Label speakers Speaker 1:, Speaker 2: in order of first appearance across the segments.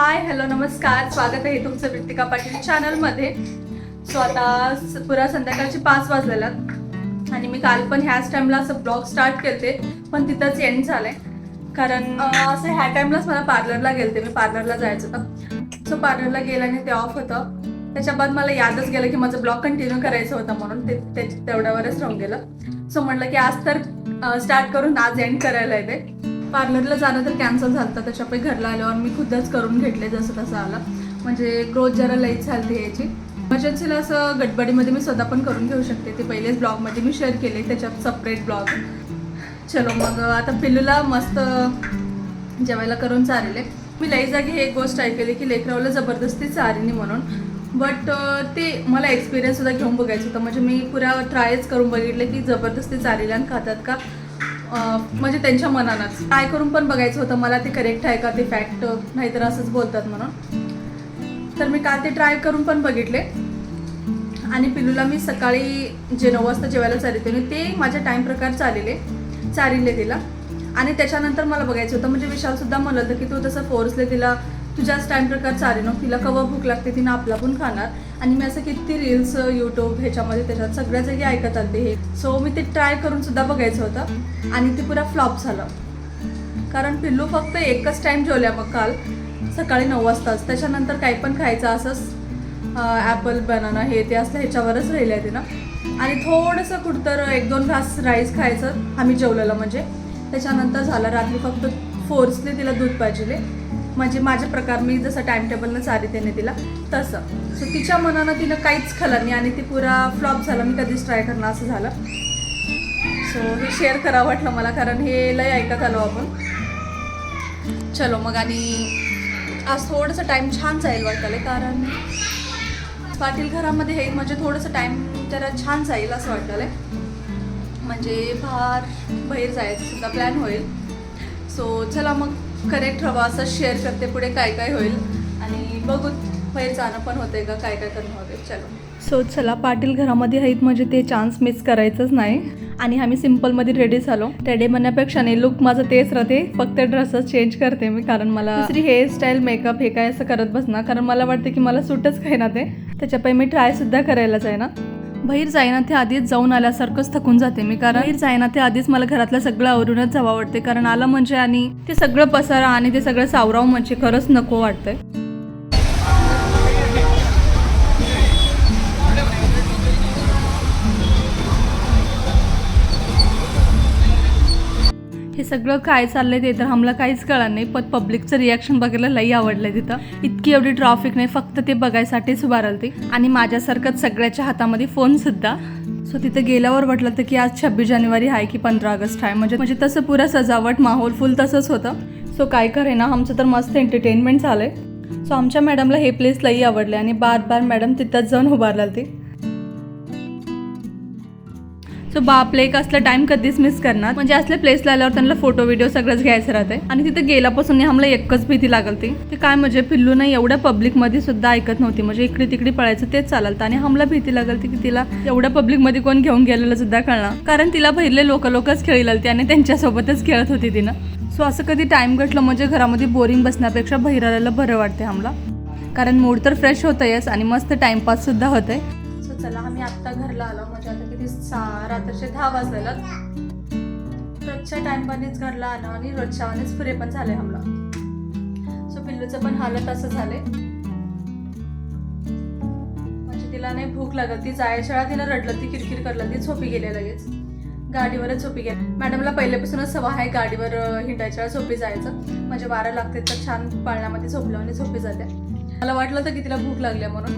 Speaker 1: Hi hello नमस्कार, स्वागत आहे तुमचं वृत्तिका पाटील चॅनलमध्ये. सो आता पुरा संध्याकाळचे 5 वाजलेलात आणि मी काल पण ह्याच टाइमला असं ब्लॉग स्टार्ट केलते, पण तिथंच एंड झालंय. कारण असं ह्या टाइमलाच मला पार्लरला गेलते, मी पार्लरला जायचं होतं. सो पार्लरला गेलं आणि ते ऑफ होतं. त्याच्या बाद मला यादच गेलं की माझं ब्लॉग कंटिन्यू करायचं होतं, म्हणून ते तेवढ्यावरच राहून गेलं. सो म्हटलं की आज तर स्टार्ट करून आज एंड करायला येते. पार्लरला जाणं तर कॅन्सल झालं, त्याच्यापैकी घरला आल्यावर मी खुदच करून घेतले जसं तसं आलं. म्हणजे ग्रोथ जरा लईच झाली याची. इमर्जन्सीला असं गडबडीमध्ये मी स्वतः पण करून घेऊ शकते. ते पहिलेच ब्लॉगमध्ये मी शेअर केले, त्याच्यात सपरेट ब्लॉग. चलो मग आता पिल्लूला मस्त जेवायला करून चालले. मी लई जागी हे एक गोष्ट ऐकली की लेकरावला जबरदस्ती चारिनी म्हणून. बट ते मला एक्सपिरियन्स सुद्धा घेऊन बघायचं होतं. म्हणजे मी पुरा ट्रायच करून बघितले की जबरदस्ती चारीला खातात का, म्हणजे त्यांच्या मनानंच ट्राय करून पण बघायचं होतं मला ते करेक्ट आहे का, ते फॅक्ट नाहीतर असंच बोलतात म्हणून. तर मी काल ते ट्राय करून पण बघितले. आणि पिल्लूला मी सकाळी जे 9 वाजता जेवायला चालते ते माझ्या टाईम प्रकार चारिले तिला. आणि त्याच्यानंतर मला बघायचं होतं, म्हणजे विशालसुद्धा म्हणलं होतं की तू तसं फोर्सले तिला तुझ्याच टाईम प्रकार चालेल, तिला कवा भूक लागते तिनं आपला पण खाणार. आणि मी असं किती रील्स यूट्यूब ह्याच्यामध्ये त्याच्यात सगळ्या जागी ऐकत आलते हे. सो मी ते ट्राय करून सुद्धा बघायचं होतं आणि ते पुरा फ्लॉप झालं. कारण पिल्लू फक्त एकच टाईम जेवल्या मग काल सकाळी 9 वाजताच. त्याच्यानंतर काही पण खायचं असंच ॲपल बनाना हे ते असलं ह्याच्यावरच राहिलं आहे तिनं. आणि थोडंसं कुठतर 1-2 घास राईस खायचं आम्ही जेवलेलं. म्हणजे त्याच्यानंतर झालं रात्री फक्त फोर्सने तिला दूध पाहिजे. म्हणजे माझ्या प्रकार मी जसं टाइम टेबलनं चारितेने तिला तसं. सो तिच्या मनानं तिनं काहीच खाल्लं नाही आणि ती पुरा फ्लॉप झाला. मी कधीच ट्राय करणार असं झालं. सो हे शेअर करावं वाटलं मला, कारण हे लय ऐकत आलो आपण. चलो मग आणि आज थोडंसं टाईम छान जाईल वाटलं, कारण पाटील घरामध्ये हे म्हणजे थोडंसं टाईम जरा छान जाईल असं वाटलं. म्हणजे बाहेर जायचं सुद्धा प्लॅन होईल. सो चला मग करेक्ट हवा असं शेअर करते पुढे काय काय होईल आणि बघू बाहेर जाणं पण होते का, काय काय करणं होते. चलो सो चला पाटील घरामध्ये आहेत म्हणजे ते चान्स मिस करायचंच नाही. आणि आम्ही सिम्पलमध्ये रेडी झालो. रेडी म्हणण्यापेक्षा नाही, लुक माझं तेच राहते, फक्त ड्रेसच चेंज करते मी. कारण मला दुसरी हेअरस्टाईल मेकअप हे काय असं करत बसणार, कारण मला वाटतं की मला सूटच काय ना ते. त्याच्यापैकी मी ट्रायसुद्धा करायलाच आहे ना. बाहेर जाईना ते आधीच जाऊन आल्यासारखंच थकून जाते मी. कारण बाहेर जाईना ते आधीच मला घरातलं सगळं आवरूनच जावं वाटते. कारण आलं म्हणजे आणि ते सगळं पसारा आणि ते सगळं सावराव म्हणजे खरंच नको वाटतंय. हे सगळं काय चाललंय ते तर आम्हाला काहीच कळलं नाही. पण पब्लिकचं रिॲक्शन बघायला लई आवडलंय तिथं. इतकी एवढी ट्रॉफिक नाही, फक्त ते बघायसाठीच उभा राहिली. आणि माझ्यासारखंच सगळ्याच्या हातामध्ये फोन सुद्धा. सो तिथं गेल्यावर वाटलं तर की आज 26 जानेवारी आहे की 15 ऑगस्ट आहे. म्हणजे तसं पुरा सजावट माहोल फुल तसंच होतं. सो काय करे ना, आमचं तर मस्त एंटरटेनमेंट झालंय. सो आमच्या मॅडमला हे प्लेस लई आवडले आणि बार मॅडम तिथंच जाऊन उभारला ती. सो बापले एक असला टाइम कधीच मिस करणार. म्हणजे असल्या प्लेसला आल्यावर त्यांना फोटो व्हिडिओ सगळंच घ्यायचं राहते. आणि तिथे गेल्यापासून आम्हाला एकच भीती लागलती ते काय, म्हणजे पिल्लू नाही एवढ्या पब्लिकमध्ये सुद्धा ऐकत नव्हती. म्हणजे इकडे तिकडे पळायचं तेच चालतं. आणि आम्हाला भीती लागलती की तिला एवढ्या पब्लिकमध्ये कोण घेऊन गेलेलं सुद्धा कळणार. कारण तिला भरले लोकच खेळालती आणि त्यांच्यासोबतच खेळत होती तिनं. सो असं कधी टाइम घटलं म्हणजे घरामध्ये बोरिंग बसण्यापेक्षा बाहेर आलेलं बरं वाटते आम्हाला. कारण मूड तर फ्रेश होतंयच आणि मस्त टाइमपास सुद्धा होतंय. सो चला आम्ही आत्ता घरला आलो. म्हणजे आता किती रात्रीचे 10 वाजलेला. रोजच्या टाइमपानेच घरला आलो आणि रोजच्या वानेच पुरे पण झाले आम्हाला. सो पिल्लूचं पण हालत असं झाले. म्हणजे तिला नाही भूक लागत. ती जायच्या वेळा तिला रडलं, ती किरकिर करलं, ती झोपी गेल्या लगेच. गाडीवरच झोपी गेली. मॅडमला पहिल्यापासूनच सवय आहे गाडीवर हिंडायच्या वेळा झोपी जायचं. म्हणजे 12 लागते तर छान पाळण्यामध्ये झोपलं आणि झोपी जाते. मला वाटलं होतं की तिला भूक लागल्या म्हणून.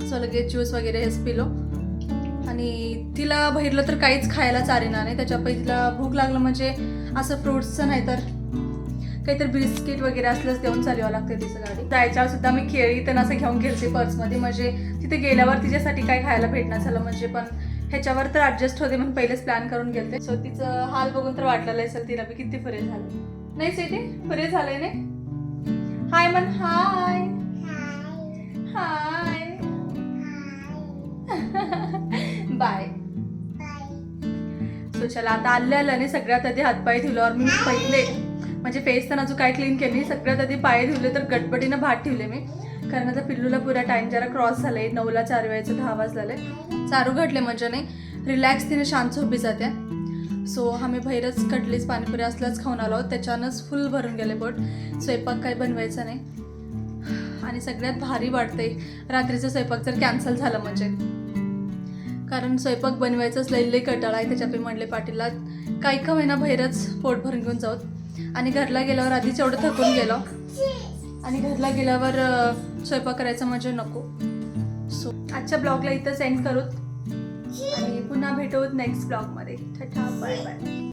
Speaker 1: सो लगेच ज्यूस वगैरे हेच पिलो. आणि तिला बहिरलं तर काहीच खायला चालेना नाही. त्याच्यापैकी तिला भूक लागलं म्हणजे असं फ्रूट्सचं नाही तर काहीतरी बिस्किट वगैरे असलंच देऊन चालवावं लागते तिचं गाडी. जायच्यावर सुद्धा मी केळी तर असं घेऊन गेलते पर्समध्ये. म्हणजे तिथे गेल्यावर तिच्यासाठी काय खायला भेटणार झालं म्हणजे. पण ह्याच्यावर तर ॲडजस्ट होते म्हणून पहिलेच प्लॅन करून गेलते. सो तिचं हाल बघून तर वाटलेलं असेल तिला बी किती फरे झालं नाही. सिटी फरे झालंय नाही. हाय मन, हाय हाय बाय. सो चला आता आलं आणि सगळ्यात आधी हातपाय धुल्यावर मी म्हणजे फेस तर अजून काय क्लीन केली, सगळ्यात आधी पाय धुवले तर गडबडीनं भात ठेवले मी, कारण आता पिल्लूला पुरा टाइम जरा क्रॉस झालाय, 9ला 4 वेळेचं 10 वाजलेलं आहे. चारू घडले म्हणजे नाही रिलॅक्स तिने शांत झोपी जाते. सो आम्ही बाहेरच कटलीच पाणीपुरी असल्याच खाऊन आलो, त्याच्यानंच फुल भरून गेले पोट. स्वयंपाक काही बनवायचा नाही आणि सगळ्यात भारी वाटते रात्रीचा स्वयंपाक जर कॅन्सल झाला म्हणजे, कारण स्वयंपाक बनवायचंच लई कंटाळा आहे. त्याच्यात मी म्हणले पाटीलला काही का होईना बाहेरच पोट भरून घेऊन जाऊत. आणि घरला गेल्यावर आधीच एवढं थकून गेलो आणि घरला गेल्यावर स्वयंपाक करायचं म्हणजे नको. सो आजच्या ब्लॉगला इथं सेंड करूत आणि पुन्हा भेटूत नेक्स्ट ब्लॉगमध्ये. Tata bye bye.